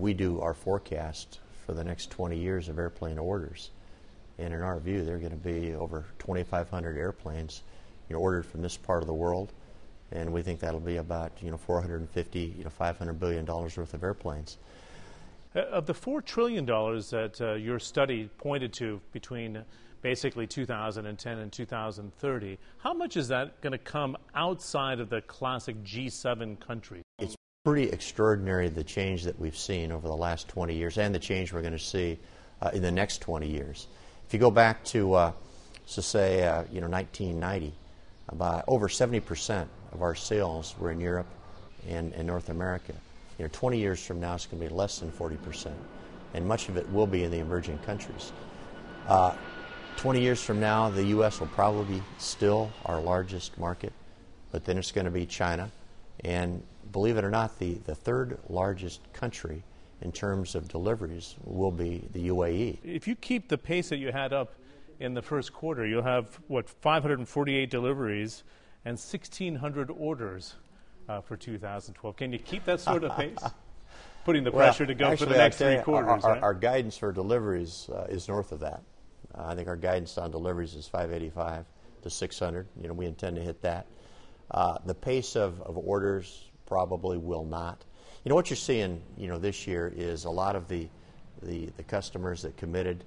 we do our forecast for the next 20 years of airplane orders. And in our view, there are going to be over 2,500 airplanes ordered from this part of the world. And we think that'll be about $450, $500 billion worth of airplanes. Of the $4 trillion that your study pointed to between basically 2010 and 2030, how much is that going to come outside of the classic G7 countries? It's pretty extraordinary, the change that we've seen over the last 20 years and the change we're going to see in the next 20 years. If you go back to, say, 1990, about over 70% of our sales were in Europe and North America. 20 years from now, it's going to be less than 40%, and much of it will be in the emerging countries. 20 years from now, the U.S. will probably be still our largest market, but then it's going to be China, and believe it or not, the third largest country in terms of deliveries will be the U.A.E. If you keep the pace that you had up in the first quarter, you'll have, 548 deliveries and 1,600 orders for 2012. Can you keep that sort of pace? Putting the pressure to go actually, for the next 3 quarters, right? Our guidance for deliveries is north of that. I think our guidance on deliveries is 585 to 600. We intend to hit that. The pace of orders probably will not. What you're seeing, this year is a lot of the customers that committed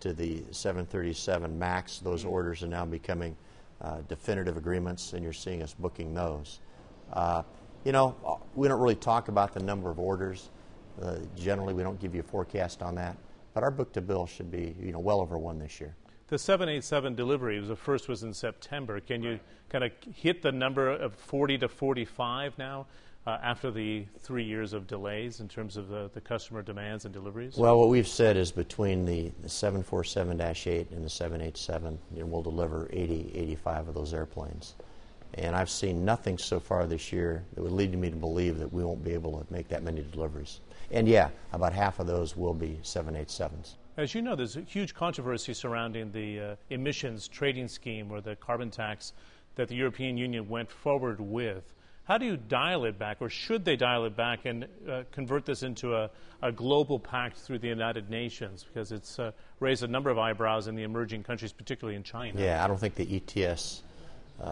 to the 737 MAX. Those orders are now becoming definitive agreements, and you're seeing us booking those. We don't really talk about the number of orders. Generally, we don't give you a forecast on that. But our book-to-bill should be, well over 1 this year. The 787 delivery, the first was in September. Can you kind of hit the number of 40 to 45 now after the 3 years of delays in terms of the customer demands and deliveries? Well, what we've said is between the 747-8 and the 787, we'll deliver 80, 85 of those airplanes. And I've seen nothing so far this year that would lead me to believe that we won't be able to make that many deliveries. And yeah, about half of those will be 787s. As you know, there's a huge controversy surrounding the emissions trading scheme or the carbon tax that the European Union went forward with. How do you dial it back, or should they dial it back and convert this into a global pact through the United Nations? Because it's raised a number of eyebrows in the emerging countries, particularly in China. Yeah, I don't think the ETS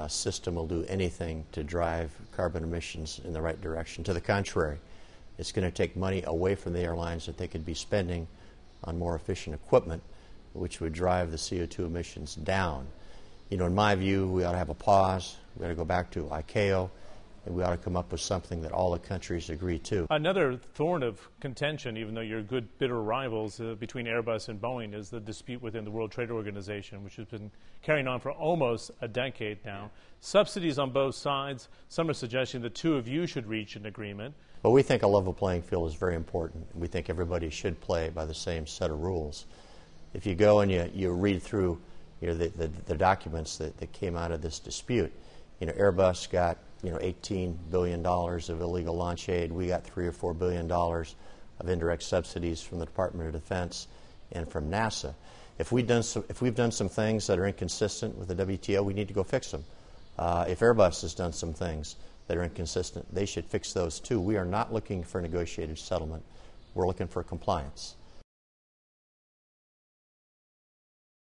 system will do anything to drive carbon emissions in the right direction. To the contrary, it's going to take money away from the airlines that they could be spending on more efficient equipment, which would drive the CO2 emissions down. In my view, we ought to have a pause. We ought to go back to ICAO, and we ought to come up with something that all the countries agree to. Another thorn of contention, even though you're good, bitter rivals between Airbus and Boeing, is the dispute within the World Trade Organization, which has been carrying on for almost a decade now. Subsidies on both sides. Some are suggesting the two of you should reach an agreement. But we think a level playing field is very important. We think everybody should play by the same set of rules. If you go and you read through the documents that came out of this dispute, Airbus got $18 billion of illegal launch aid. We got $3 or $4 billion of indirect subsidies from the Department of Defense and from NASA. If we've done some things that are inconsistent with the WTO, we need to go fix them. If Airbus has done some things that are inconsistent, they should fix those too. We are not looking for a negotiated settlement. We're looking for compliance.